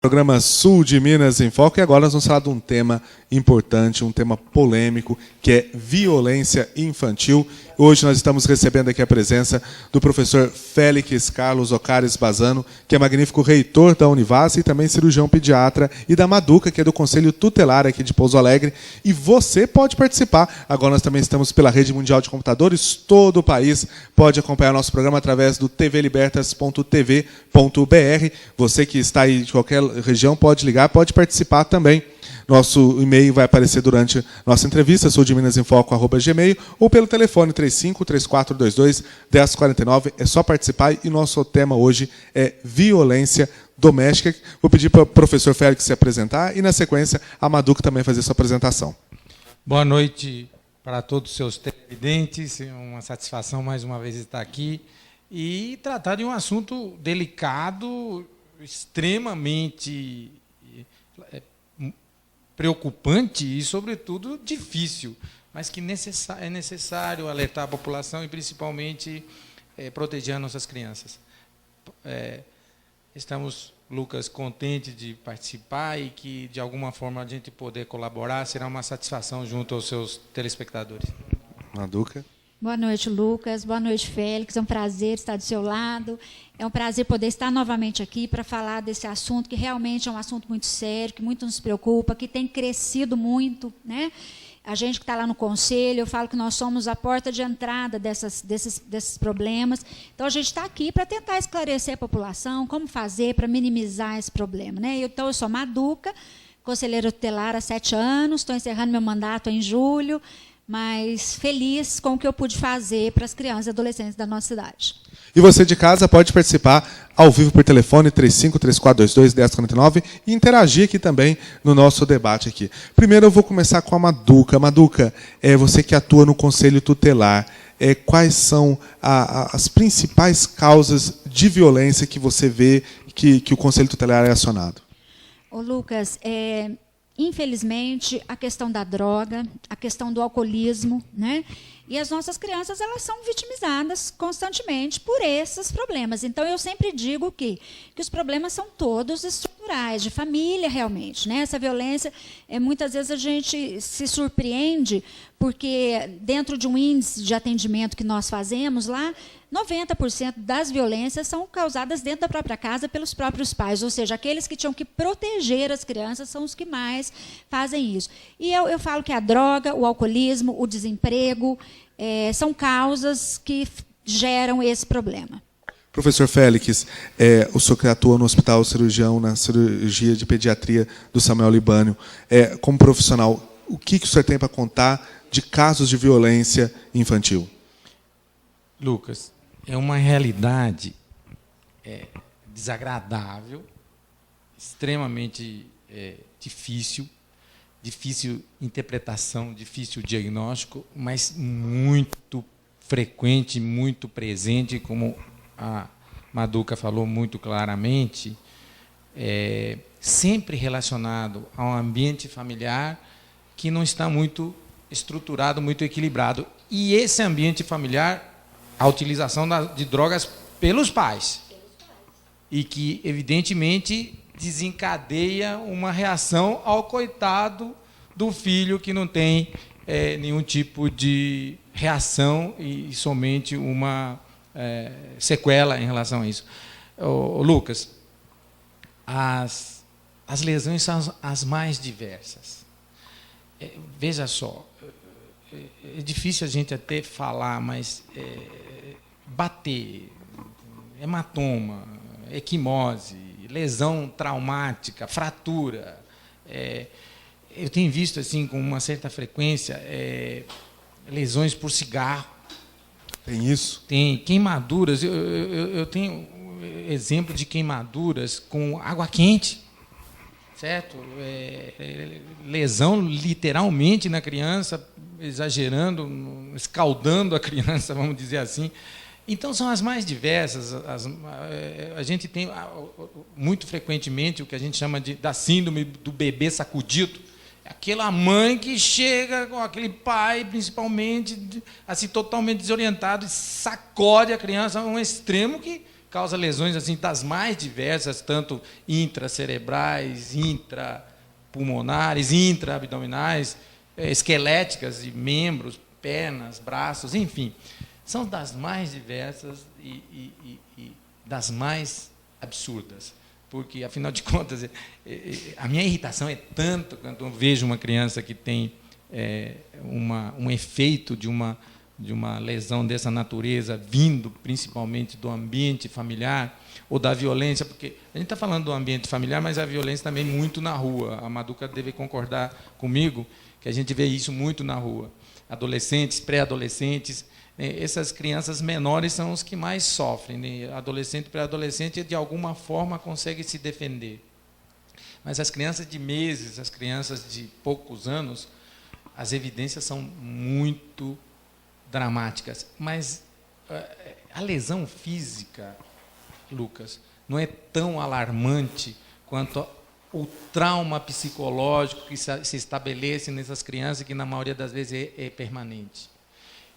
Programa Sul de Minas em Foco, e agora nós vamos falar de um tema importante, um tema polêmico, que é violência infantil. Hoje nós estamos recebendo aqui a presença do professor Félix Carlos Ocares Bazzano, que é magnífico reitor da Univas e também cirurgião pediatra, e da Maduca, que é do Conselho Tutelar aqui de Pouso Alegre. E você pode participar. Agora nós também estamos pela Rede Mundial de Computadores. Todo o país pode acompanhar nosso programa através do tvlibertas.tv.br. Você que está aí de qualquer região pode ligar, pode participar também. Nosso e-mail vai aparecer durante nossa entrevista, suldeminasinfoco@gmail, ou pelo telefone 35-3422-1049. É só participar, e nosso tema hoje é violência doméstica. Vou pedir para o professor Félix se apresentar e, na sequência, a Maduca também fazer sua apresentação. Boa noite para todos os seus televidentes. É uma satisfação mais uma vez estar aqui e tratar de um assunto delicado, extremamente preocupante e, sobretudo, difícil, mas que é necessário alertar a população e, principalmente, proteger as nossas crianças. Estamos, Lucas, contentes de participar e que, de alguma forma, a gente poder colaborar será uma satisfação junto aos seus telespectadores. Maduca. Boa noite, Lucas. Boa noite, Félix. É um prazer estar do seu lado. É um prazer poder estar novamente aqui para falar desse assunto, que realmente é um assunto muito sério, que muito nos preocupa, que tem crescido muito, né? A gente que está lá no conselho, eu falo que nós somos a porta de entrada desses problemas. Então, a gente está aqui para tentar esclarecer a população, como fazer para minimizar esse problema, né? Então, eu sou Maduca, conselheira tutelar há 7 anos, estou encerrando meu mandato em julho, mas feliz com o que eu pude fazer para as crianças e adolescentes da nossa cidade. E você de casa pode participar ao vivo por telefone 35-3422-1049 e interagir aqui também no nosso debate aqui. Primeiro eu vou começar com a Maduca. Maduca, você que atua no Conselho Tutelar, quais são as principais causas de violência que você vê que o Conselho Tutelar é acionado? Ô, Lucas, infelizmente, a questão da droga, a questão do alcoolismo, né? E as nossas crianças, elas são vitimizadas constantemente por esses problemas. Então, eu sempre digo que os problemas são todos estruturais, de família, realmente, né? Essa violência, muitas vezes a gente se surpreende, porque dentro de um índice de atendimento que nós fazemos lá, 90% das violências são causadas dentro da própria casa pelos próprios pais, ou seja, aqueles que tinham que proteger as crianças são os que mais fazem isso. E eu falo que a droga, o alcoolismo, o desemprego, são causas que geram esse problema. Professor Félix, o senhor que atua no Hospital Cirurgião, na cirurgia de pediatria do Samuel Libânio, como profissional, o que o senhor tem para contar de casos de violência infantil? Lucas, é uma realidade desagradável, extremamente difícil interpretação, difícil diagnóstico, mas muito frequente, muito presente, como a Maduca falou muito claramente, sempre relacionado a um ambiente familiar que não está muito estruturado, muito equilibrado. E esse ambiente familiar, a utilização de drogas pelos pais. E que, evidentemente, desencadeia uma reação ao coitado do filho que não tem nenhum tipo de reação e somente uma sequela em relação a isso. Lucas, as lesões são as mais diversas. Veja só, é difícil a gente até falar, mas bater, hematoma, equimose, lesão traumática, fratura. Eu tenho visto assim com uma certa frequência lesões por cigarro. Tem isso? Tem queimaduras. Eu tenho exemplo de queimaduras com água quente, certo? Lesão literalmente na criança, exagerando, escaldando a criança, vamos dizer assim. Então, são as mais diversas. A gente tem, muito frequentemente, o que a gente chama da síndrome do bebê sacudido. É aquela mãe que chega com aquele pai, principalmente, assim, totalmente desorientado, e sacode a criança a um extremo que causa lesões assim das mais diversas, tanto intracerebrais, intrapulmonares, intraabdominais, esqueléticas, de membros, pernas, braços, enfim. São das mais diversas e das mais absurdas. Porque, afinal de contas, a minha irritação é tanto quando eu vejo uma criança que tem um efeito de uma lesão dessa natureza, vindo principalmente do ambiente familiar ou da violência, porque a gente está falando do ambiente familiar, mas a violência também muito na rua. A Maduca deve concordar comigo que a gente vê isso muito na rua. Adolescentes, pré-adolescentes, essas crianças menores são os que mais sofrem. Né? Adolescente e pré-adolescente, de alguma forma, conseguem se defender. Mas as crianças de meses, as crianças de poucos anos, as evidências são muito dramáticas. Mas a lesão física, Lucas, não é tão alarmante quanto o trauma psicológico que se estabelece nessas crianças, que, na maioria das vezes, é permanente.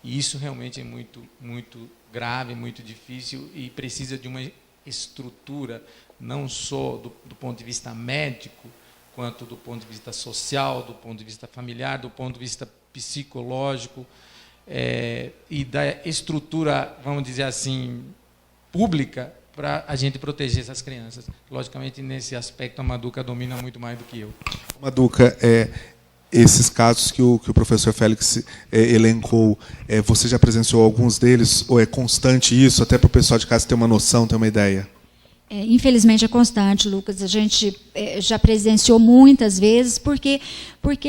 E isso realmente é muito, muito grave, muito difícil e precisa de uma estrutura, não só do ponto de vista médico, quanto do ponto de vista social, do ponto de vista familiar, do ponto de vista psicológico, e da estrutura, vamos dizer assim, pública, para a gente proteger essas crianças. Logicamente, nesse aspecto, a Maduca domina muito mais do que eu. Maduca, esses casos que o professor Félix elencou, você já presenciou alguns deles, ou é constante isso, até para o pessoal de casa ter uma noção, ter uma ideia? Infelizmente é constante, Lucas. A gente já presenciou muitas vezes, porque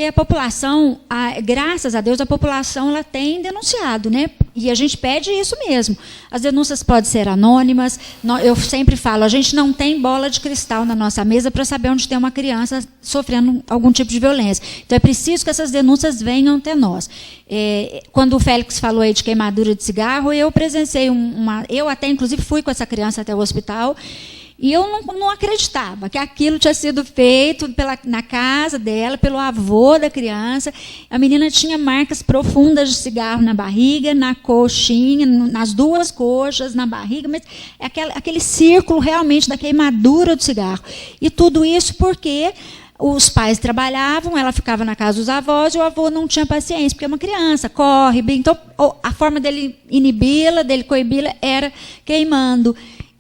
a população, graças a Deus, a população ela tem denunciado, né? E a gente pede isso mesmo. As denúncias podem ser anônimas. Eu sempre falo, a gente não tem bola de cristal na nossa mesa para saber onde tem uma criança sofrendo algum tipo de violência. Então é preciso que essas denúncias venham até nós. Quando o Félix falou aí de queimadura de cigarro, eu presenciei eu até inclusive fui com essa criança até o hospital. E eu não acreditava que aquilo tinha sido feito na casa dela, pelo avô da criança. A menina tinha marcas profundas de cigarro na barriga, na coxinha, nas duas coxas, na barriga, mas é aquele círculo realmente da queimadura do cigarro. E tudo isso porque os pais trabalhavam, ela ficava na casa dos avós e o avô não tinha paciência, porque é uma criança, corre bem. Então, a forma dele inibi-la, dele coibi-la, era queimando.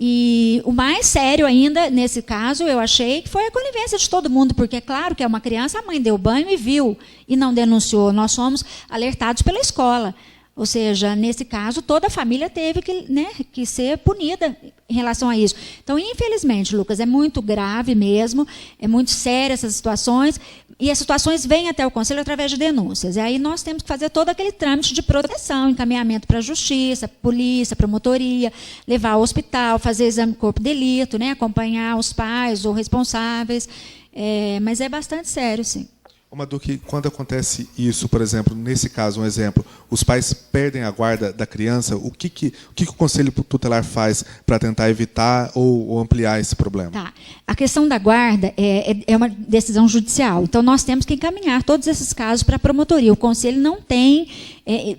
E o mais sério ainda, nesse caso, eu achei que foi a conivência de todo mundo, porque é claro que é uma criança, a mãe deu banho e viu, e não denunciou. Nós fomos alertados pela escola. Ou seja, nesse caso, toda a família teve que ser punida em relação a isso. Então, infelizmente, Lucas, é muito grave mesmo, é muito séria essas situações, e as situações vêm até o Conselho através de denúncias. E aí nós temos que fazer todo aquele trâmite de proteção, encaminhamento para a Justiça, polícia, promotoria, levar ao hospital, fazer exame de corpo de delito, né, acompanhar os pais ou responsáveis. Mas é bastante sério, sim. Maduca, quando acontece isso, por exemplo, nesse caso, um exemplo, os pais perdem a guarda da criança, o que o Conselho Tutelar faz para tentar evitar ou ampliar esse problema? Tá. A questão da guarda é uma decisão judicial. Então, nós temos que encaminhar todos esses casos para a promotoria. O Conselho não tem,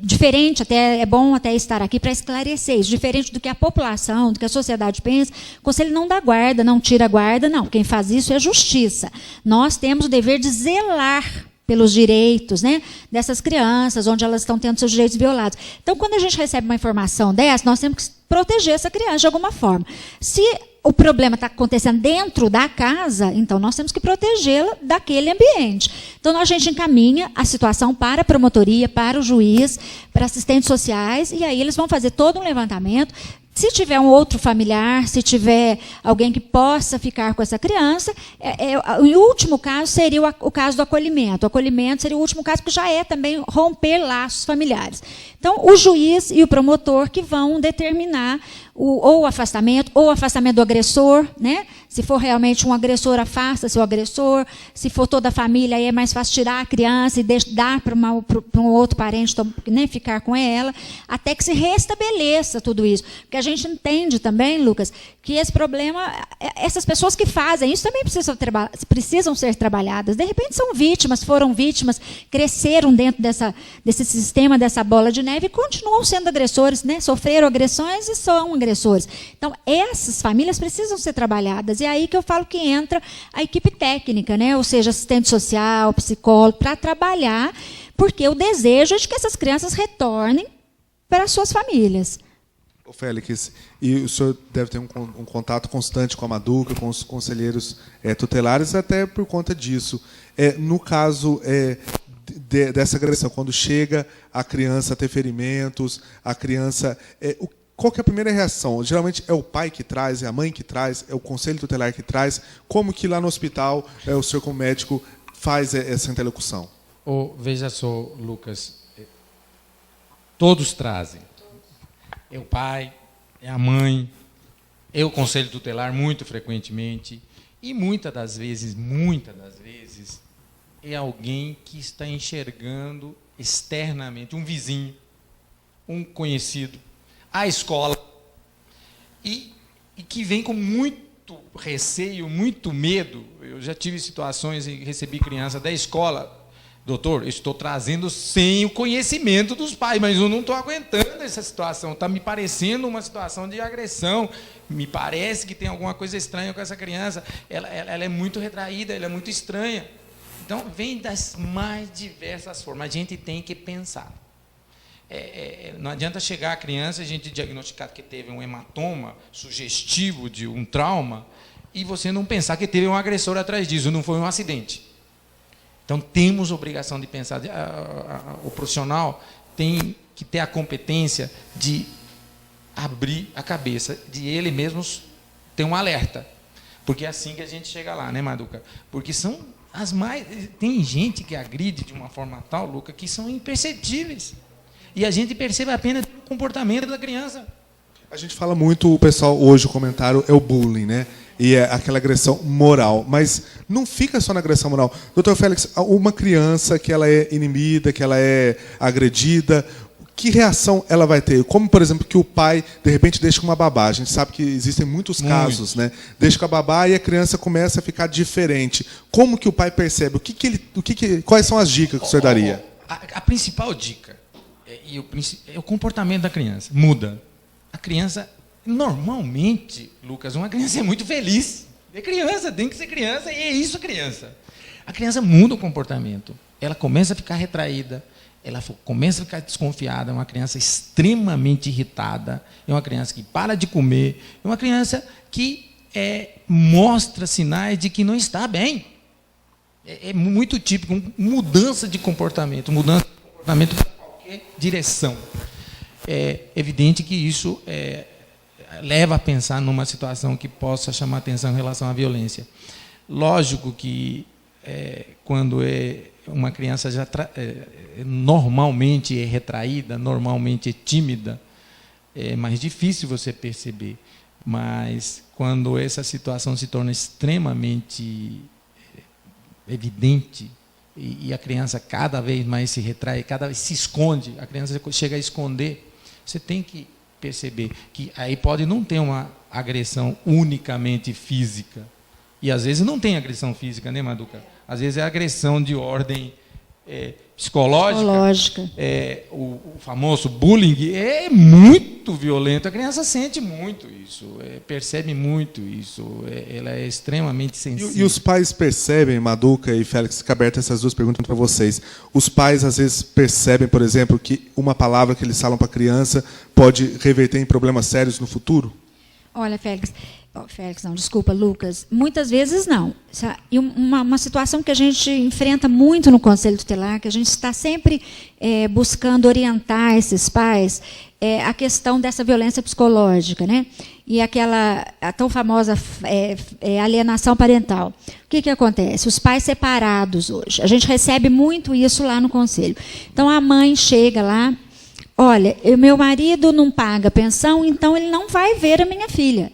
diferente, até é bom até estar aqui para esclarecer isso, diferente do que a população, do que a sociedade pensa, o Conselho não dá guarda, não tira guarda, não. Quem faz isso é a Justiça. Nós temos o dever de zelar pelos direitos, né, dessas crianças, onde elas estão tendo seus direitos violados. Então, quando a gente recebe uma informação dessa, nós temos que proteger essa criança de alguma forma. Se o problema está acontecendo dentro da casa, então nós temos que protegê-la daquele ambiente. Então, a gente encaminha a situação para a promotoria, para o juiz, para assistentes sociais, e aí eles vão fazer todo um levantamento. Se tiver um outro familiar, se tiver alguém que possa ficar com essa criança, o último caso seria o caso do acolhimento. O acolhimento seria o último caso, porque já é também romper laços familiares. Então, o juiz e o promotor que vão determinar ou o afastamento do agressor, né? Se for realmente um agressor, afasta-se o agressor. Se for toda a família, aí é mais fácil tirar a criança e dar para um outro parente, nem ficar com ela, até que se restabeleça tudo isso. Porque a gente entende também, Lucas, que esse problema, essas pessoas que fazem isso também precisam ser trabalhadas. De repente são vítimas, foram vítimas, cresceram dentro desse sistema, dessa bola de neve, e continuam sendo agressores, né? Sofreram agressões e são agressores. Então, essas famílias precisam ser trabalhadas. E é aí que eu falo que entra a equipe técnica, né? Ou seja, assistente social, psicólogo, para trabalhar, porque o desejo é de que essas crianças retornem para as suas famílias. Ô Félix, e o senhor deve ter um contato constante com a Maduca, com os conselheiros tutelares, até por conta disso. No caso dessa agressão, quando chega a criança a ter ferimentos, a criança... Qual que é a primeira reação? Geralmente é o pai que traz, é a mãe que traz, é o conselho tutelar que traz. Como que lá no hospital o senhor como médico faz essa interlocução? Veja só, Lucas, todos trazem. É o pai, é a mãe, é o conselho tutelar muito frequentemente e muitas das vezes, é alguém que está enxergando externamente, um vizinho, um conhecido, a escola, e que vem com muito receio, muito medo. Eu já tive situações em que recebi criança da escola, doutor, eu estou trazendo sem o conhecimento dos pais, mas eu não estou aguentando essa situação, está me parecendo uma situação de agressão, me parece que tem alguma coisa estranha com essa criança, ela é muito retraída, ela é muito estranha. Então, vem das mais diversas formas, a gente tem que pensar. Não adianta chegar a criança e a gente diagnosticar que teve um hematoma sugestivo de um trauma e você não pensar que teve um agressor atrás disso, não foi um acidente. Então, temos obrigação de pensar. O profissional tem que ter a competência de abrir a cabeça, de ele mesmo ter um alerta. Porque é assim que a gente chega lá, né, Maduca? Porque são as mais... Tem gente que agride de uma forma tal, Luca, que são imperceptíveis. E a gente percebe apenas o comportamento da criança. A gente fala muito, o pessoal hoje, o comentário é o bullying, né? E é aquela agressão moral. Mas não fica só na agressão moral. Doutor Félix, uma criança que ela é inibida, que ela é agredida, que reação ela vai ter? Como, por exemplo, que o pai, de repente, deixa com uma babá. A gente sabe que existem muitos casos, né? Deixa com a babá e a criança começa a ficar diferente. Como que o pai percebe? Quais são as dicas que o senhor daria? A principal dica é o comportamento da criança. Muda. A criança, normalmente, Lucas, uma criança é muito feliz. É criança, tem que ser criança, e é isso, criança. A criança muda o comportamento. Ela começa a ficar retraída, ela começa a ficar desconfiada, é uma criança extremamente irritada, é uma criança que para de comer, é uma criança que mostra sinais de que não está bem. É muito típico, mudança de comportamento para qualquer direção. É evidente que isso leva a pensar numa situação que possa chamar atenção em relação à violência. Lógico que quando uma criança já normalmente é retraída, normalmente é tímida, é mais difícil você perceber. Mas quando essa situação se torna extremamente evidente e a criança cada vez mais se retrai, cada vez se esconde, a criança chega a esconder, você tem que perceber que aí pode não ter uma agressão unicamente física. E às vezes não tem agressão física, né, Maduca? Às vezes é agressão de ordem psicológica. O famoso bullying é muito violento. A criança sente muito isso, percebe muito isso. Ela é extremamente sensível. E os pais percebem, Maduca e Félix, fica aberta essas duas perguntas para vocês. Os pais, às vezes, percebem, por exemplo, que uma palavra que eles falam para a criança pode reverter em problemas sérios no futuro? Olha, Lucas, muitas vezes não. E uma situação que a gente enfrenta muito no Conselho Tutelar, que a gente está sempre buscando orientar esses pais, é a questão dessa violência psicológica, né? E a tão famosa alienação parental. O que acontece? Os pais separados hoje. A gente recebe muito isso lá no Conselho. Então, a mãe chega lá, olha, meu marido não paga pensão, então ele não vai ver a minha filha.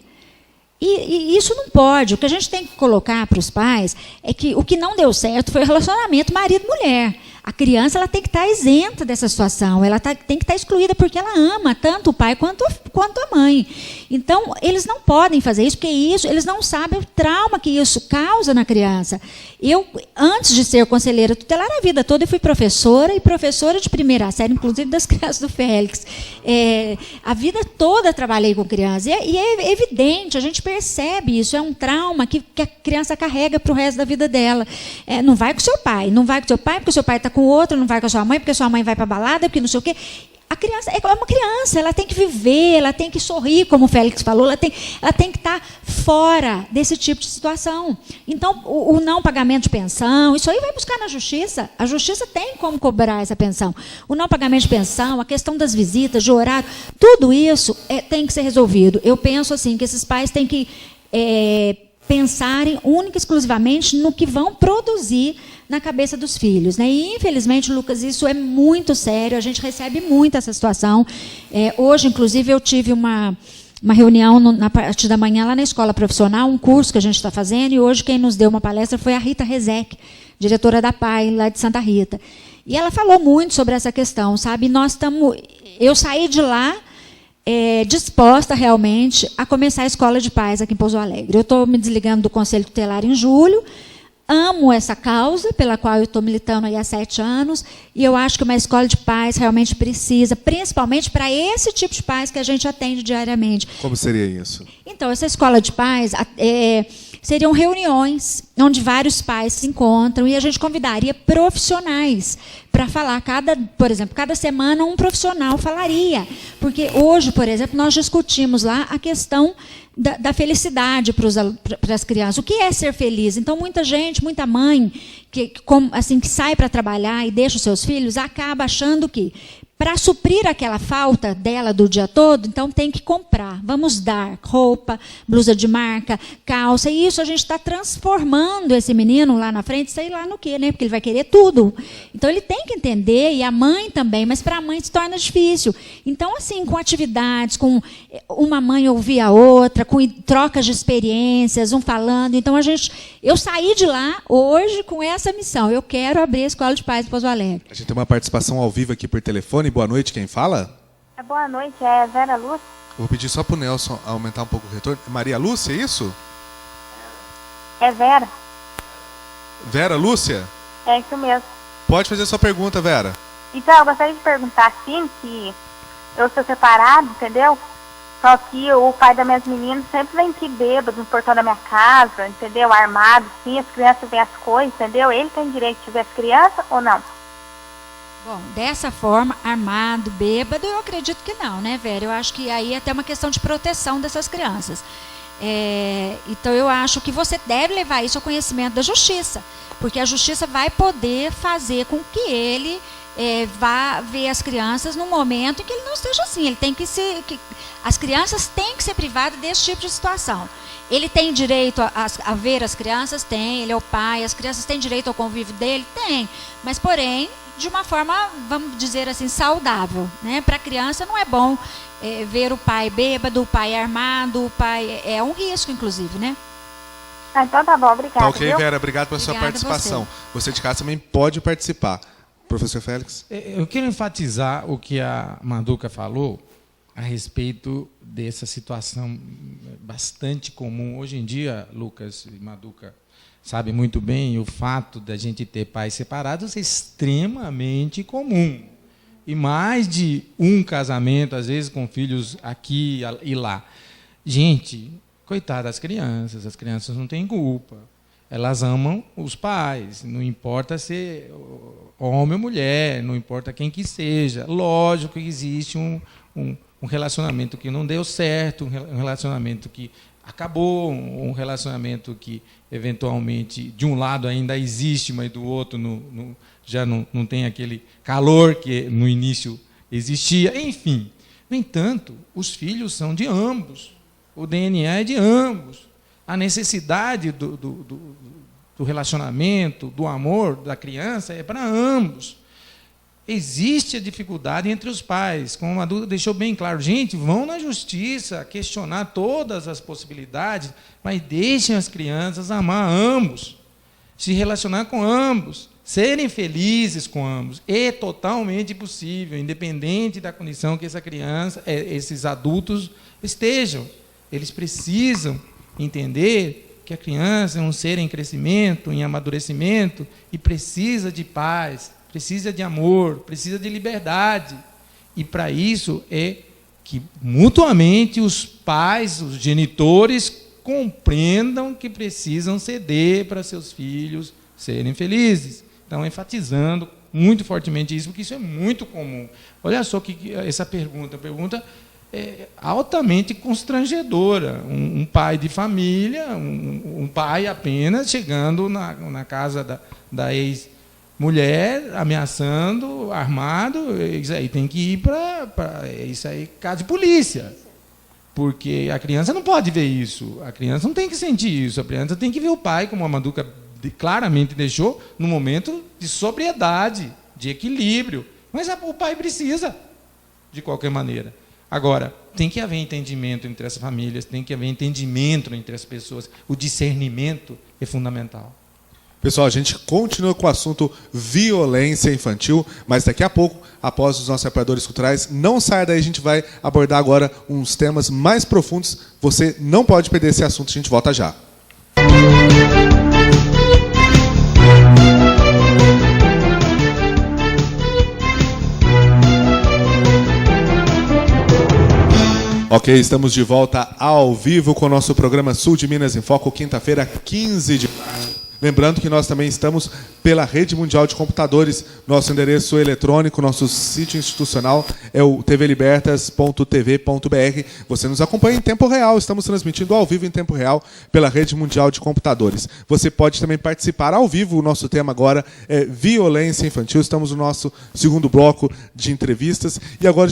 E isso não pode. O que a gente tem que colocar para os pais é que o que não deu certo foi o relacionamento marido-mulher. A criança ela tem que estar isenta dessa situação, ela tem que estar excluída porque ela ama tanto o pai quanto a mãe. Então, eles não podem fazer isso, porque eles não sabem o trauma que isso causa na criança. Eu, antes de ser conselheira tutelar, a vida toda eu fui professora, e professora de primeira série, inclusive das crianças do Félix. A vida toda trabalhei com crianças, e é evidente, a gente percebe isso, é um trauma que a criança carrega para o resto da vida dela. Não vai com seu pai, não vai com seu pai, porque o seu pai está com outro, não vai com a sua mãe, porque a sua mãe vai para a balada, porque não sei o quê. A criança é uma criança, ela tem que viver, ela tem que sorrir, como o Félix falou, ela tem que estar fora desse tipo de situação. Então, o não pagamento de pensão, isso aí vai buscar na justiça. A justiça tem como cobrar essa pensão. O não pagamento de pensão, a questão das visitas, de horário, tudo isso tem que ser resolvido. Eu penso assim, que esses pais têm que pensarem única e exclusivamente no que vão produzir na cabeça dos filhos, né? E, infelizmente, Lucas, isso é muito sério, a gente recebe muito essa situação. Hoje, inclusive, eu tive uma reunião na parte da manhã lá na escola profissional, um curso que a gente está fazendo, e hoje quem nos deu uma palestra foi a Rita Rezec, diretora da PAI, lá de Santa Rita. E ela falou muito sobre essa questão, sabe? Eu saí de lá disposta realmente a começar a escola de pais aqui em Pouso Alegre. Eu estou me desligando do Conselho Tutelar em julho, amo essa causa pela qual eu estou militando aí há 7 anos, e eu acho que uma escola de pais realmente precisa, principalmente para esse tipo de pais que a gente atende diariamente. Como seria isso? Então, essa escola de pais seriam reuniões onde vários pais se encontram e a gente convidaria profissionais para falar. Por exemplo, cada semana um profissional falaria. Porque hoje, por exemplo, nós discutimos lá a questão da felicidade para as crianças. O que é ser feliz? Então, muita mãe que sai para trabalhar e deixa os seus filhos, acaba achando que, para suprir aquela falta dela do dia todo, então tem que comprar. Vamos dar roupa, blusa de marca, calça. E isso a gente está transformando esse menino lá na frente, sei lá no quê, né? Porque ele vai querer tudo. Então ele tem que entender, e a mãe também, mas para a mãe se torna difícil. Então, assim, com atividades, com uma mãe ouvir a outra, com trocas de experiências, um falando. Então, eu saí de lá hoje com essa missão. Eu quero abrir a Escola de Pais de Pouso Alegre. A gente tem uma participação ao vivo aqui por telefone. Boa noite, quem fala? Boa noite, é Vera Lúcia. Vou pedir só para o Nelson aumentar um pouco o retorno. Maria Lúcia, é isso? É Vera. Vera Lúcia? É isso mesmo. Pode fazer a sua pergunta, Vera. Então, eu gostaria de perguntar assim, que eu sou separado, entendeu? Só que o pai das minhas meninas sempre vem aqui bêbado no portão da minha casa, entendeu? Armado, sim, as crianças veem as coisas, entendeu? Ele tem direito de ver as crianças ou não? Bom, dessa forma, armado, bêbado, eu acredito que não, né, Vera? Eu acho que aí é até uma questão de proteção dessas crianças. Então, eu acho que você deve levar isso ao conhecimento da justiça, porque a justiça vai poder fazer com que ele vá ver as crianças no momento em que ele não esteja assim. Ele tem que as crianças têm que ser privadas desse tipo de situação. Ele tem direito a ver as crianças? Tem. Ele é o pai. As crianças têm direito ao convívio dele? Tem. Mas, porém, de uma forma, vamos dizer assim, saudável, né? Para a criança não é bom ver o pai bêbado, o pai armado, o pai... É um risco, inclusive, né? Então tá bom, obrigada. Tá ok, viu? Vera, obrigado pela sua participação. Você de casa também pode participar. Professor Félix? Eu quero enfatizar o que a Manduca falou a respeito dessa situação bastante comum. Hoje em dia, Lucas e Manduca sabe muito bem, o fato da gente ter pais separados é extremamente comum. E mais de um casamento, às vezes com filhos aqui e lá. Gente, coitada das crianças, as crianças não têm culpa. Elas amam os pais, não importa se homem ou mulher, não importa quem que seja. Lógico que existe um relacionamento que não deu certo, um relacionamento que acabou, um relacionamento que, eventualmente, de um lado ainda existe, mas do outro já não tem aquele calor que no início existia. Enfim, no entanto, os filhos são de ambos, o DNA é de ambos. A necessidade do relacionamento, do amor da criança é para ambos. existe a dificuldade entre os pais, como a Duda deixou bem claro. Gente, vão na justiça questionar todas as possibilidades, mas deixem as crianças amar ambos, se relacionar com ambos, serem felizes com ambos. É totalmente possível, independente da condição que essa criança, esses adultos estejam. Eles precisam entender que a criança é um ser em crescimento, em amadurecimento, e precisa de paz, precisa de amor, precisa de liberdade. E para isso é que mutuamente os pais, os genitores, compreendam que precisam ceder para seus filhos serem felizes. Então, enfatizando muito fortemente isso, porque isso é muito comum. Olha só que essa pergunta, é altamente constrangedora. Um pai de família, um pai apenas chegando na casa da ex-mulher, ameaçando, armado, isso aí tem que ir para isso aí, caso de polícia. Porque a criança não pode ver isso, a criança não tem que sentir isso, a criança tem que ver o pai, como a Manduca claramente deixou, no momento de sobriedade, de equilíbrio. Mas o pai precisa, de qualquer maneira. Agora, tem que haver entendimento entre as famílias, tem que haver entendimento entre as pessoas. O discernimento é fundamental. Pessoal, a gente continua com o assunto violência infantil, mas daqui a pouco, após os nossos apoiadores culturais, não saia daí, a gente vai abordar agora uns temas mais profundos. Você não pode perder esse assunto, a gente volta já. Ok, estamos de volta ao vivo com o nosso programa Sul de Minas em Foco, quinta-feira, 15 de março. Lembrando que nós também estamos pela Rede Mundial de Computadores. Nosso endereço eletrônico, nosso sítio institucional é o tvlibertas.tv.br. Você nos acompanha em tempo real. Estamos transmitindo ao vivo em tempo real pela Rede Mundial de Computadores. Você pode também participar ao vivo. O nosso tema agora é violência infantil. Estamos no nosso segundo bloco de entrevistas. E agora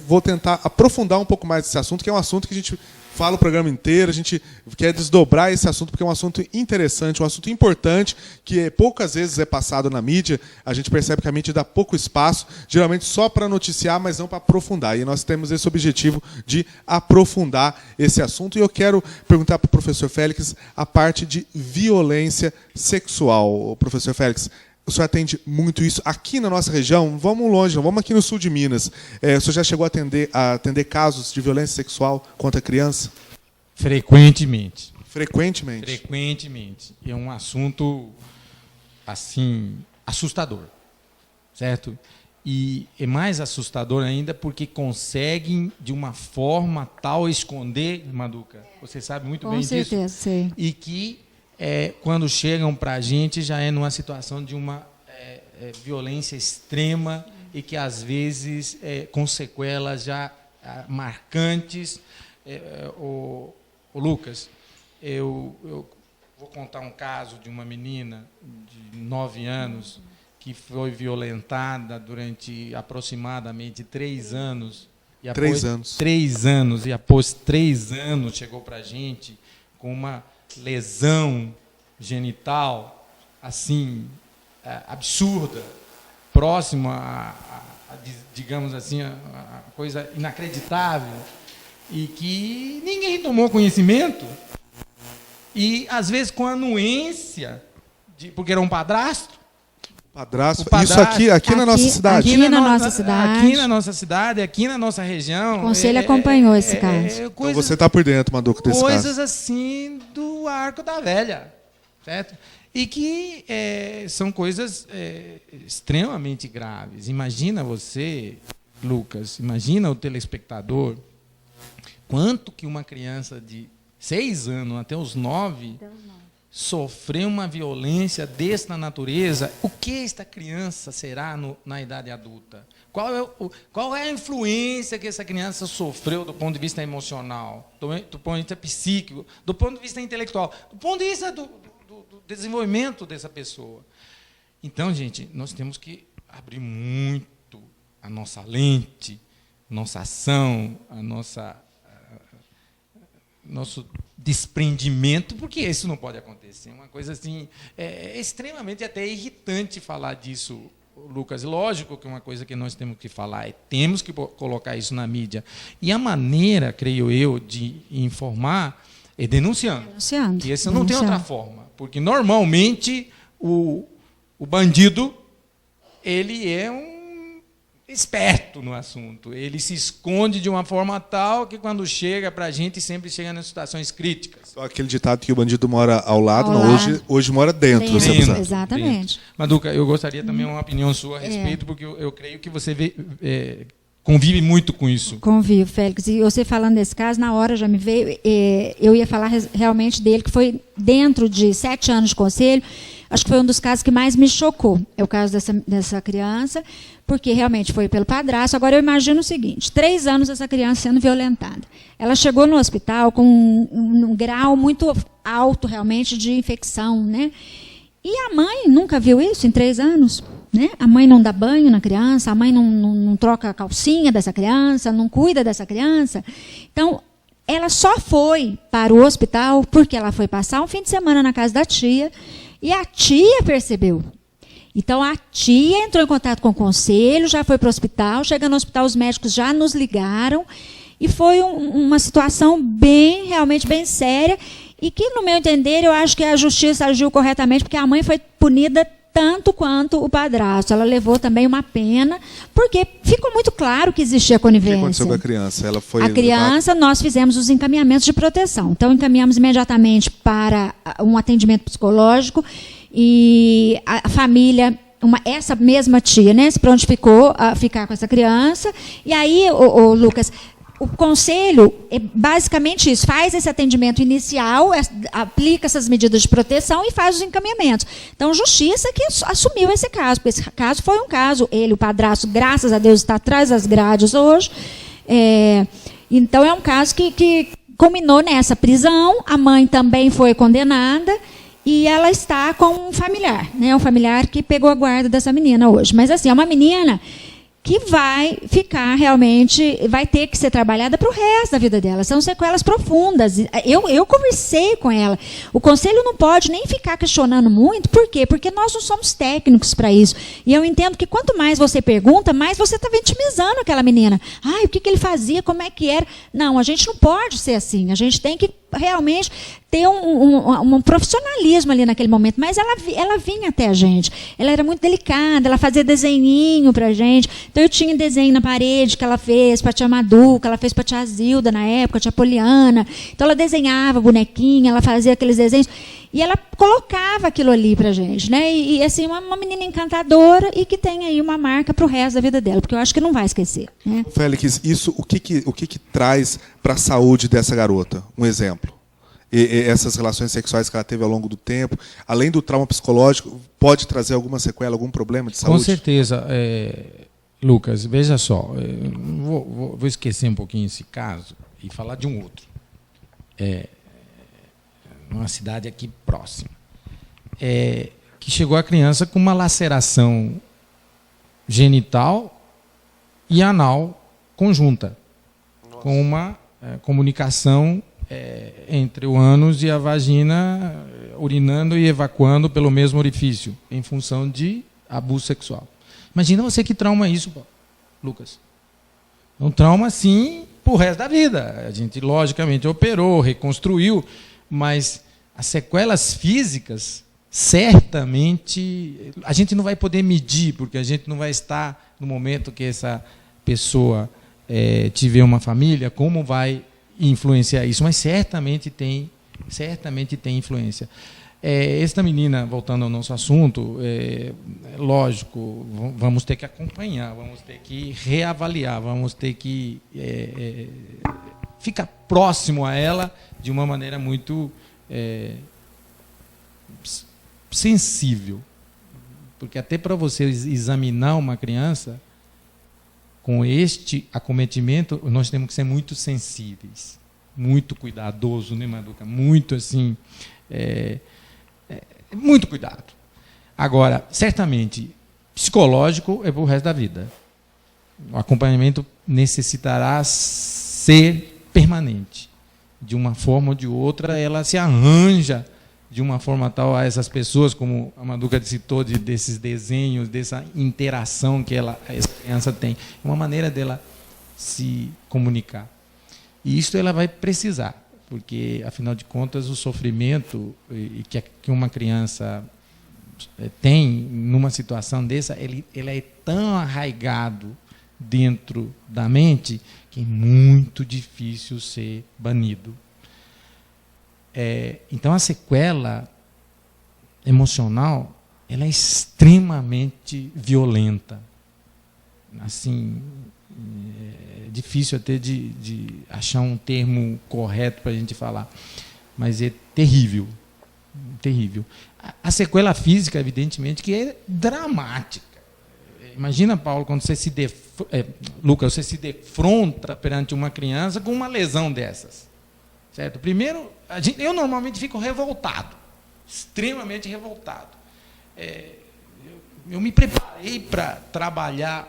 vou tentar aprofundar um pouco mais esse assunto, que é um assunto que a gente fala o programa inteiro, a gente quer desdobrar esse assunto porque é um assunto interessante, um assunto importante, que poucas vezes é passado na mídia. A gente percebe que a mídia dá pouco espaço, geralmente só para noticiar, mas não para aprofundar. E nós temos esse objetivo de aprofundar esse assunto. E eu quero perguntar para o professor Félix a parte de violência sexual. Professor Félix, o senhor atende muito isso aqui na nossa região? Vamos longe, vamos aqui no sul de Minas. O senhor já chegou a atender casos de violência sexual contra a criança? Frequentemente. Frequentemente? Frequentemente. É um assunto, assim, assustador, certo? E é mais assustador ainda porque conseguem, de uma forma tal, esconder, Manduca. Você sabe muito bem disso. Com certeza, sei. E que quando chegam para a gente, já é numa situação de uma violência extrema e que, às vezes, com sequelas já marcantes. O Lucas, eu vou contar um caso de uma menina de 9 anos que foi violentada durante aproximadamente 3 anos. E após 3 anos. 3 anos. E após 3 anos chegou para a gente com uma lesão genital, assim, absurda, próxima digamos assim, a coisa inacreditável, e que ninguém tomou conhecimento, e às vezes com anuência, porque era um padrasto. Padrasto. Isso aqui na nossa cidade. Aqui na nossa cidade. Aqui na nossa cidade, aqui na nossa região. O conselho acompanhou esse caso. Então você está por dentro, Manduca, desse caso. Coisas assim do arco da velha, certo? E que são coisas extremamente graves. Imagina você, Lucas, imagina o telespectador, quanto que uma criança de 6 anos até os 9 sofrer uma violência desta natureza. O que esta criança será na idade adulta? Qual é a influência que essa criança sofreu do ponto de vista emocional, do ponto de vista psíquico, do ponto de vista intelectual, do ponto de vista do desenvolvimento dessa pessoa? Então, gente, nós temos que abrir muito a nossa lente, nossa ação, nosso desprendimento, porque isso não pode acontecer. Uma coisa assim, é extremamente até irritante falar disso, Lucas, lógico que uma coisa que nós temos que falar é temos que colocar isso na mídia. E a maneira, creio eu, de informar é denunciando. E essa não tem outra forma. Porque, normalmente, o bandido ele é um esperto no assunto. Ele se esconde de uma forma tal que, quando chega para a gente, sempre chega nas situações críticas. Só aquele ditado que o bandido mora ao lado, não, hoje mora dentro. Exatamente. Maduca, eu gostaria também uma opinião sua a respeito, porque eu creio que você convive muito com isso. Convivo, Félix. E você falando desse caso, na hora já me veio... eu ia falar realmente dele, que foi dentro de 7 anos de conselho. Acho que foi um dos casos que mais me chocou. É o caso dessa criança, porque realmente foi pelo padrasto. Agora, eu imagino o seguinte, 3 anos essa criança sendo violentada. Ela chegou no hospital com um grau muito alto, realmente, de infecção, né? E a mãe nunca viu isso em 3 anos, né? A mãe não dá banho na criança, a mãe não troca a calcinha dessa criança, não cuida dessa criança. Então, ela só foi para o hospital porque ela foi passar um fim de semana na casa da tia. E a tia percebeu. Então, a tia entrou em contato com o conselho, já foi para o hospital. Chegando no hospital, os médicos já nos ligaram. E foi uma situação realmente bem séria. E que, no meu entender, eu acho que a justiça agiu corretamente, porque a mãe foi punida tanto quanto o padrasto. Ela levou também uma pena, porque ficou muito claro que existia conivência. O que aconteceu com a criança? A criança, nós fizemos os encaminhamentos de proteção. Então, encaminhamos imediatamente para um atendimento psicológico e a família, essa mesma tia, né, se prontificou a ficar com essa criança. E aí, Lucas, o conselho é basicamente isso, faz esse atendimento inicial, aplica essas medidas de proteção e faz os encaminhamentos. Então, justiça que assumiu esse caso, porque esse caso foi um caso, o padrasto, graças a Deus, está atrás das grades hoje. Então, é um caso que culminou nessa prisão, a mãe também foi condenada, e ela está com um familiar, né, um familiar que pegou a guarda dessa menina hoje. Mas, assim, é uma menina que vai ficar realmente, vai ter que ser trabalhada para o resto da vida dela. São sequelas profundas. Eu conversei com ela. O conselho não pode nem ficar questionando muito. Por quê? Porque nós não somos técnicos para isso. E eu entendo que quanto mais você pergunta, mais você está vitimizando aquela menina. O que ele fazia? Como é que era? Não, a gente não pode ser assim. A gente tem que realmente ter um profissionalismo ali naquele momento. Mas ela vinha até a gente. Ela era muito delicada, ela fazia desenhinho para a gente. Então, eu tinha desenho na parede que ela fez para a tia Madu, que ela fez para a tia Zilda na época, a tia Poliana. Então, ela desenhava bonequinha, ela fazia aqueles desenhos. E ela colocava aquilo ali para a gente, né? E assim, uma menina encantadora e que tem aí uma marca para o resto da vida dela, porque eu acho que não vai esquecer, né? Félix, isso, o que traz para a saúde dessa garota? Um exemplo. E essas relações sexuais que ela teve ao longo do tempo, além do trauma psicológico, pode trazer alguma sequela, algum problema de saúde? Com certeza. Lucas, veja só, vou esquecer um pouquinho esse caso e falar de um outro. Numa cidade aqui próxima. Que chegou a criança com uma laceração genital e anal conjunta, com uma comunicação entre o ânus e a vagina, urinando e evacuando pelo mesmo orifício, em função de abuso sexual. Imagina você que trauma isso, Lucas. Um trauma, sim, para o resto da vida. A gente, logicamente, operou, reconstruiu, mas as sequelas físicas, certamente, a gente não vai poder medir, porque a gente não vai estar no momento que essa pessoa tiver uma família, como vai influenciar isso, mas certamente tem influência. Esta menina, voltando ao nosso assunto, lógico, vamos ter que acompanhar, vamos ter que reavaliar, vamos ter que ficar próximo a ela de uma maneira muito sensível. Porque até para você examinar uma criança com este acometimento, nós temos que ser muito sensíveis, muito cuidadoso, né, Maduca? Muito assim, muito cuidado. Agora, certamente, psicológico é para o resto da vida. O acompanhamento necessitará ser permanente. De uma forma ou de outra, ela se arranja de uma forma tal a essas pessoas, como a Manduca citou, desses desenhos, dessa interação que essa criança tem. É uma maneira dela se comunicar. E isso ela vai precisar, porque, afinal de contas, o sofrimento que uma criança tem numa situação dessa, ele é tão arraigado dentro da mente que é muito difícil ser banido. Então, a sequela emocional ela é extremamente violenta. Assim, é difícil até de achar um termo correto para a gente falar, mas é terrível. Terrível. A sequela física, evidentemente, que é dramática. Imagina, Paulo, quando você Lucas, você se defronta perante uma criança com uma lesão dessas. Certo? Primeiro, eu normalmente fico revoltado, extremamente revoltado. Eu me preparei para trabalhar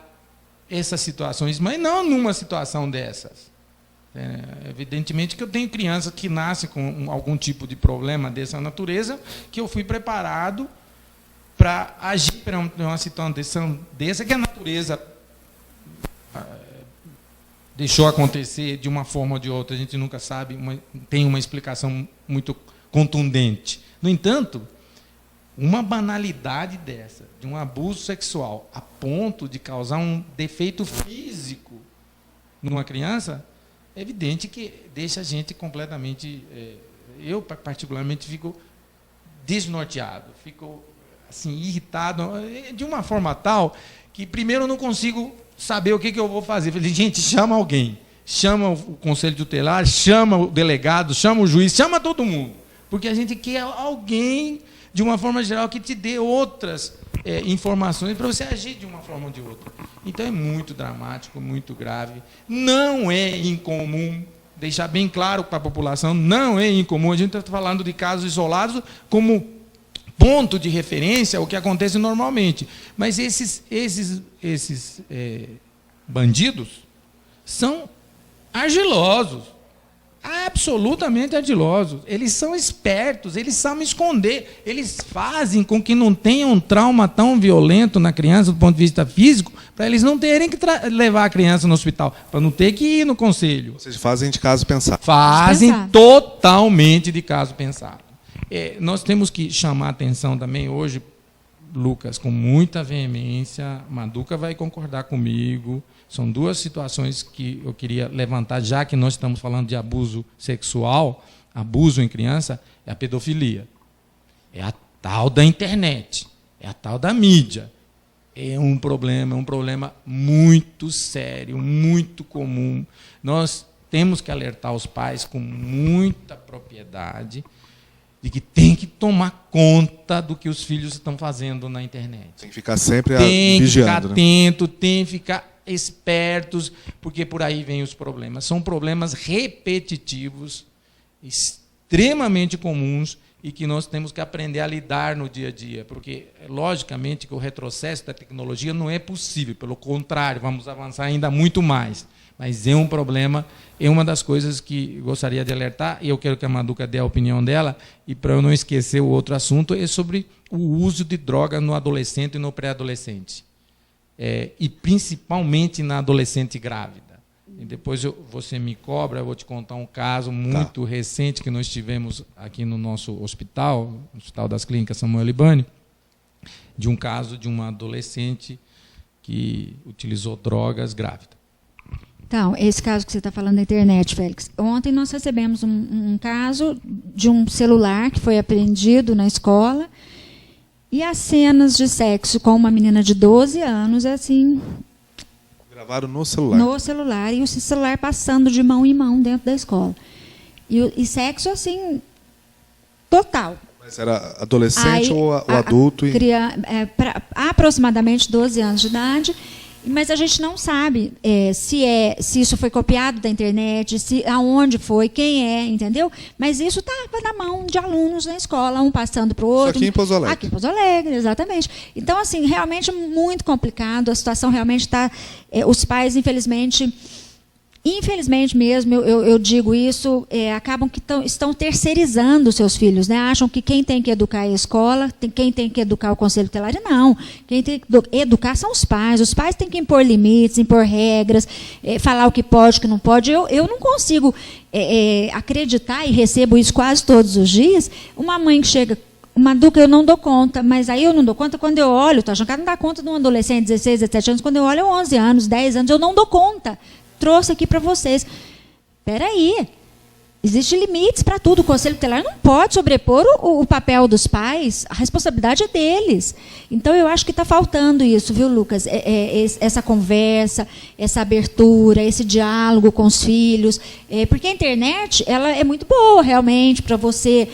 essas situações, mas não numa situação dessas. Evidentemente que eu tenho crianças que nascem com algum tipo de problema dessa natureza, que eu fui preparado para agir perante uma situação dessa que a natureza deixou acontecer de uma forma ou de outra, a gente nunca sabe, tem uma explicação muito contundente. No entanto, uma banalidade dessa, de um abuso sexual, a ponto de causar um defeito físico numa criança, é evidente que deixa a gente completamente... eu, particularmente, fico desnorteado, fico assim, irritado, de uma forma tal que, primeiro, eu não consigo saber o que eu vou fazer. Eu falei, gente, chama alguém, chama o conselho tutelar, chama o delegado, chama o juiz, chama todo mundo, porque a gente quer alguém, de uma forma geral, que te dê outras informações para você agir de uma forma ou de outra. Então é muito dramático, muito grave. Não é incomum, deixar bem claro para a população, não é incomum. A gente está falando de casos isolados como ponto de referência ao que acontece normalmente. Mas esses bandidos são argilosos, absolutamente ardilosos. Eles são espertos, eles sabem esconder, eles fazem com que não tenha um trauma tão violento na criança do ponto de vista físico, para eles não terem que levar a criança no hospital, para não ter que ir no conselho. Vocês fazem de caso pensado. Fazem totalmente de caso pensado. Nós temos que chamar a atenção também hoje, Lucas, com muita veemência, Manduca vai concordar comigo. São duas situações que eu queria levantar, já que nós estamos falando de abuso sexual, abuso em criança, é a pedofilia. É a tal da internet, é a tal da mídia. É um problema muito sério, muito comum. Nós temos que alertar os pais com muita propriedade de que tem que tomar conta do que os filhos estão fazendo na internet. Tem que ficar sempre vigiando. Tem que ficar atento, tem que ficar espertos, porque por aí vem os problemas. São problemas repetitivos, extremamente comuns, e que nós temos que aprender a lidar no dia a dia, porque, logicamente, que o retrocesso da tecnologia não é possível, pelo contrário, vamos avançar ainda muito mais. Mas é um problema, é uma das coisas que gostaria de alertar, e eu quero que a Manduca dê a opinião dela, e para eu não esquecer o outro assunto, é sobre o uso de drogas no adolescente e no pré-adolescente. E principalmente na adolescente grávida. E depois você me cobra, eu vou te contar um caso muito recente que nós tivemos aqui no nosso hospital, no Hospital das Clínicas Samuel Libani, de um caso de uma adolescente que utilizou drogas grávida. Então, esse caso que você está falando da internet, Félix, ontem nós recebemos um caso de um celular que foi apreendido na escola, e as cenas de sexo com uma menina de 12 anos, assim... Gravaram no celular. No celular, e o celular passando de mão em mão dentro da escola. E sexo, assim, total. Mas era adolescente ou adulto? Aproximadamente 12 anos de idade, mas a gente não sabe se isso foi copiado da internet, aonde foi, quem é, entendeu? Mas isso estava na mão de alunos na escola, um passando para o outro. Isso aqui em Pouso Alegre. Aqui em Pouso Alegre, exatamente. Então, assim, realmente muito complicado, a situação realmente está... os pais, infelizmente, Infelizmente mesmo, eu digo isso, acabam que estão terceirizando os seus filhos, né? Acham que quem tem que educar é a escola, quem tem que educar é o conselho tutelar. Não, quem tem que educar são os pais têm que impor limites, impor regras, falar o que pode, o que não pode. Eu não consigo acreditar, e recebo isso quase todos os dias, uma mãe que chega... Maduca, eu não dou conta, mas aí eu não dou conta quando eu olho, estou achando que ela não dá conta de um adolescente de 16, 17 anos, quando eu olho 11 anos, 10 anos, eu não dou conta. Trouxe aqui para vocês. Espera aí, existem limites para tudo. O Conselho Tutelar não pode sobrepor o papel dos pais, a responsabilidade é deles. Então, eu acho que está faltando isso, viu, Lucas? Essa conversa, essa abertura, esse diálogo com os filhos. Porque a internet ela é muito boa, realmente, para você...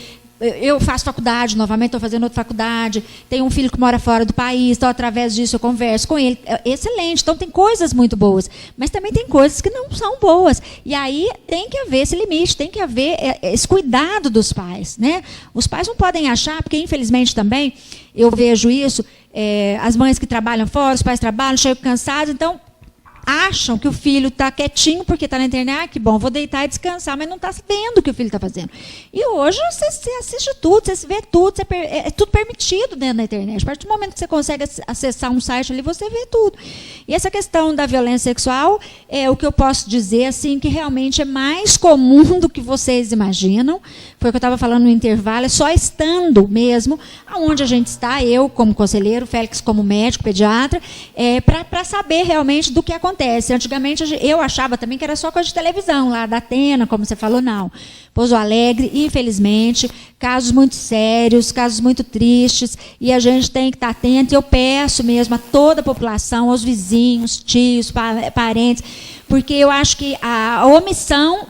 Eu faço faculdade, novamente estou fazendo outra faculdade, tenho um filho que mora fora do país, então através disso eu converso com ele. Excelente, então tem coisas muito boas, mas também tem coisas que não são boas. E aí tem que haver esse limite, tem que haver esse cuidado dos pais, né? Os pais não podem achar, porque infelizmente também eu vejo isso, as mães que trabalham fora, os pais trabalham, chegam cansados, então... acham que o filho está quietinho porque está na internet, que bom, vou deitar e descansar, mas não está vendo o que o filho está fazendo. E hoje você assiste tudo, você vê tudo, é tudo permitido dentro da internet. A partir do momento que você consegue acessar um site ali, você vê tudo. E essa questão da violência sexual, o que eu posso dizer, assim, que realmente é mais comum do que vocês imaginam. Foi o que eu estava falando no intervalo, é só estando mesmo, aonde a gente está, eu como conselheiro, Félix como médico, pediatra, para saber realmente do que acontece. Antigamente eu achava também que era só coisa de televisão, lá da Atena, como você falou, não. Pouso Alegre, infelizmente, casos muito sérios, casos muito tristes, e a gente tem que estar atento, e eu peço mesmo a toda a população, aos vizinhos, tios, parentes, porque eu acho que a omissão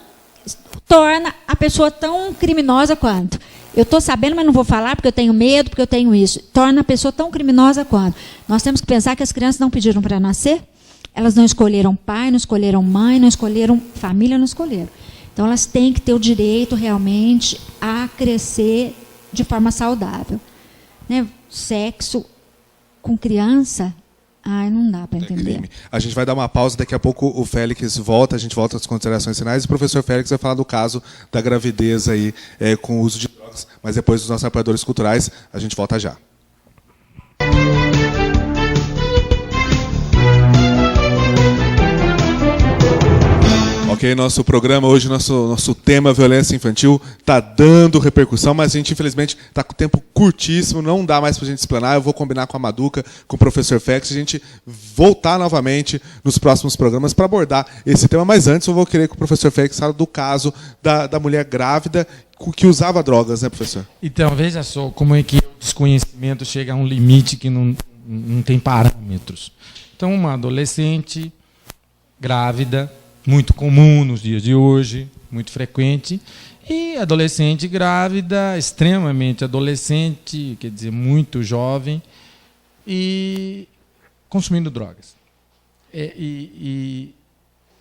torna a pessoa tão criminosa quanto. Eu estou sabendo, mas não vou falar porque eu tenho medo, porque eu tenho isso. Torna a pessoa tão criminosa quanto. Nós temos que pensar que as crianças não pediram para nascer, elas não escolheram pai, não escolheram mãe, não escolheram família, não escolheram. Então, elas têm que ter o direito, realmente, a crescer de forma saudável. Né? Sexo com criança, não dá para entender. Crime. A gente vai dar uma pausa, daqui a pouco o Félix volta, a gente volta às considerações finais, e o professor Félix vai falar do caso da gravidez aí, com o uso de drogas, mas depois dos nossos apoiadores culturais, a gente volta já. Ok, nosso programa hoje, nosso tema violência infantil está dando repercussão, mas a gente infelizmente está com o tempo curtíssimo, não dá mais para a gente explanar. Eu vou combinar com a Maduca, com o professor Félix, a gente voltar novamente nos próximos programas para abordar esse tema. Mas antes eu vou querer que o professor Félix fale do caso da mulher grávida que usava drogas, né, professor? Então, veja só como é que o desconhecimento chega a um limite que não tem parâmetros. Então, uma adolescente grávida, muito comum nos dias de hoje, muito frequente, e adolescente grávida, extremamente adolescente, quer dizer, muito jovem, e consumindo drogas. E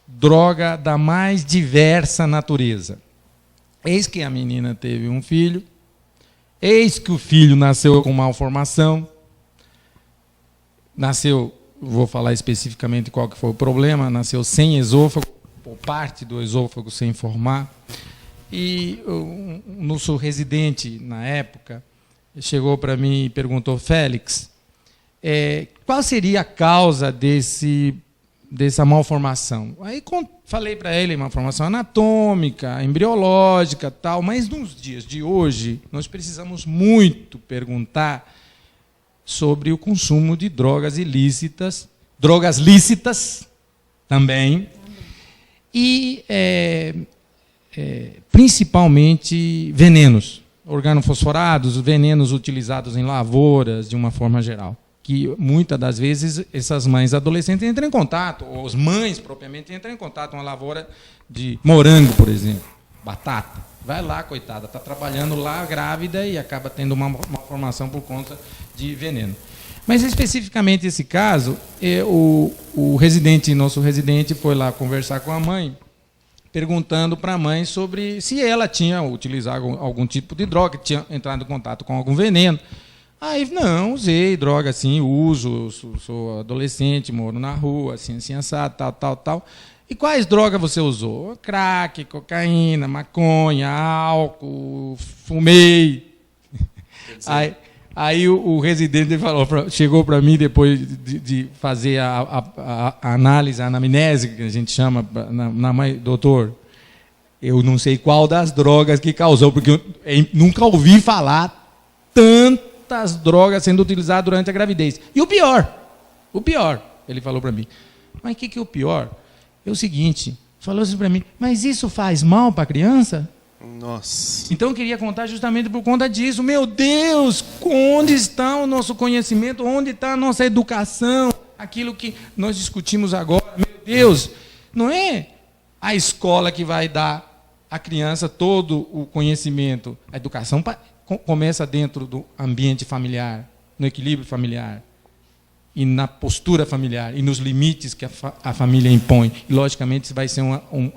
droga da mais diversa natureza. Eis que a menina teve um filho, eis que o filho nasceu com malformação, nasceu, vou falar especificamente qual que foi o problema, nasceu sem esôfago, ou parte do esôfago sem formar, e o nosso residente, na época, chegou para mim e perguntou: Félix, qual seria a causa dessa malformação? Aí falei para ele, malformação anatômica, embriológica, tal, mas nos dias de hoje, nós precisamos muito perguntar sobre o consumo de drogas ilícitas, drogas lícitas também, e principalmente venenos, organofosforados, venenos utilizados em lavouras de uma forma geral, que muitas das vezes essas mães adolescentes entram em contato, ou as mães propriamente entram em contato com uma lavoura de morango, por exemplo, batata. Vai lá, coitada, está trabalhando lá grávida e acaba tendo uma malformação por conta de veneno. Mas especificamente esse caso, nosso residente foi lá conversar com a mãe, perguntando para a mãe sobre se ela tinha utilizado algum tipo de droga, tinha entrado em contato com algum veneno. Aí, não, usei droga, sim, uso, sou adolescente, moro na rua, assim, assado, tal. E quais drogas você usou? Crack, cocaína, maconha, álcool, fumei. Aí o residente chegou para mim depois de fazer a análise, a anamnese, que a gente chama, doutor, eu não sei qual das drogas que causou, porque eu nunca ouvi falar tantas drogas sendo utilizadas durante a gravidez. E o pior, ele falou para mim, mas o que é o pior? É o seguinte, falou assim para mim, mas isso faz mal para a criança? Nossa. Então eu queria contar justamente por conta disso. Meu Deus, onde está o nosso conhecimento? Onde está a nossa educação? Aquilo que nós discutimos agora. Meu Deus, não é a escola que vai dar à criança todo o conhecimento. A educação começa dentro do ambiente familiar, no equilíbrio familiar, e na postura familiar, e nos limites que a família impõe. E, logicamente, vai ser um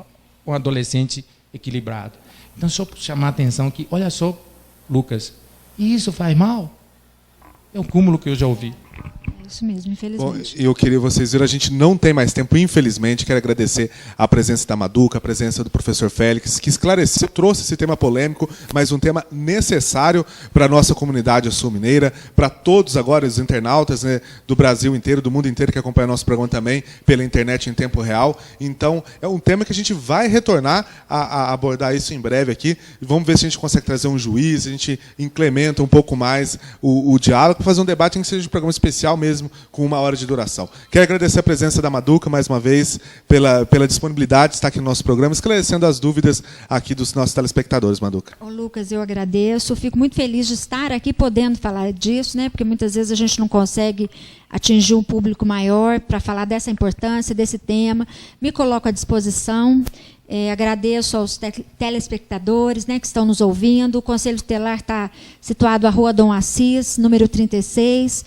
adolescente equilibrado. Então, só para chamar a atenção que, olha só, Lucas, e isso faz mal? É um cúmulo que eu já ouvi. É isso mesmo, infelizmente. Bom, eu queria vocês verem, a gente não tem mais tempo, infelizmente. Quero agradecer a presença da Maduca, a presença do professor Félix, que esclareceu, trouxe esse tema polêmico, mas um tema necessário para a nossa comunidade sul-mineira, para todos agora os internautas, né, do Brasil inteiro, do mundo inteiro que acompanha nosso programa também pela internet em tempo real. Então, é um tema que a gente vai retornar a abordar isso em breve aqui. Vamos ver se a gente consegue trazer um juiz, a gente incrementa um pouco mais o diálogo, para fazer um debate em que seja um programa especial mesmo, com 1 hora de duração. Quero agradecer a presença da Maduca, mais uma vez, pela disponibilidade de estar aqui no nosso programa, esclarecendo as dúvidas aqui dos nossos telespectadores, Maduca. Ô, Lucas, eu agradeço. Fico muito feliz de estar aqui podendo falar disso, né? Porque muitas vezes a gente não consegue atingir um público maior para falar dessa importância, desse tema. Me coloco à disposição. Agradeço aos telespectadores, né, que estão nos ouvindo. O Conselho Tutelar está situado à Rua Dom Assis, número 36.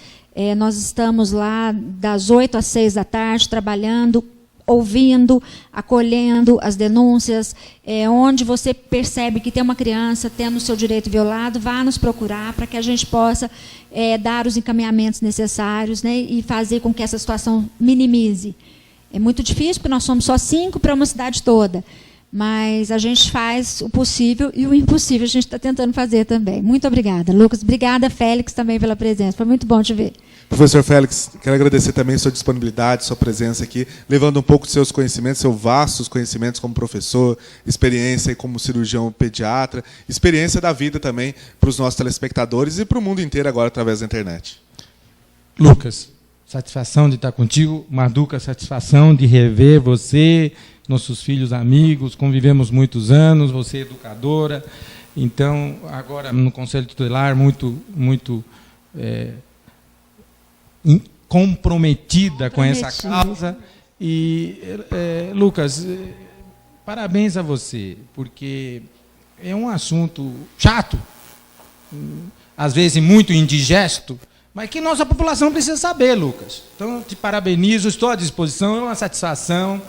Nós estamos lá das 8 às 6 da tarde, trabalhando, ouvindo, acolhendo as denúncias. Onde você percebe que tem uma criança tendo o seu direito violado, vá nos procurar para que a gente possa dar os encaminhamentos necessários, né, e fazer com que essa situação minimize. É muito difícil, porque nós somos só 5 para uma cidade toda. Mas a gente faz o possível e o impossível a gente está tentando fazer também. Muito obrigada, Lucas. Obrigada, Félix, também pela presença. Foi muito bom te ver. Professor Félix, quero agradecer também a sua disponibilidade, sua presença aqui, levando um pouco dos seus conhecimentos, seus vastos conhecimentos como professor, experiência como cirurgião pediatra, experiência da vida também para os nossos telespectadores e para o mundo inteiro agora através da internet. Lucas, satisfação de estar contigo. Maduca, satisfação de rever você, nossos filhos amigos, convivemos muitos anos, você é educadora. Então, agora no Conselho Tutelar, muito comprometida com essa causa. E, Lucas, parabéns a você, porque é um assunto chato, às vezes muito indigesto, mas que nossa população precisa saber, Lucas. Então, te parabenizo, estou à disposição, é uma satisfação.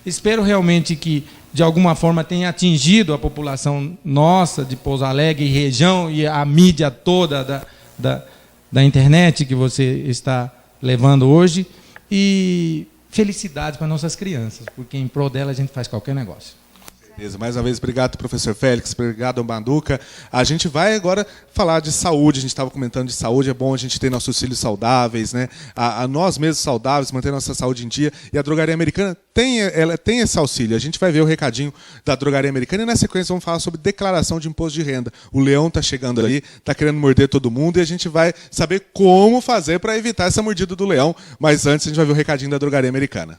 Espero realmente que, de alguma forma, tenha atingido a população nossa de Pouso Alegre e região e a mídia toda da internet que você está levando hoje. E felicidades para nossas crianças, porque em prol dela a gente faz qualquer negócio. Mais uma vez, obrigado, professor Félix, obrigado, Maduca. A gente vai agora falar de saúde, a gente estava comentando de saúde, é bom a gente ter nossos filhos saudáveis, né? A nós mesmos saudáveis, manter nossa saúde em dia, e a Drogaria Americana ela tem esse auxílio. A gente vai ver o recadinho da Drogaria Americana e, na sequência, vamos falar sobre declaração de imposto de renda. O leão está chegando ali, está querendo morder todo mundo, e a gente vai saber como fazer para evitar essa mordida do leão, mas antes a gente vai ver o recadinho da Drogaria Americana.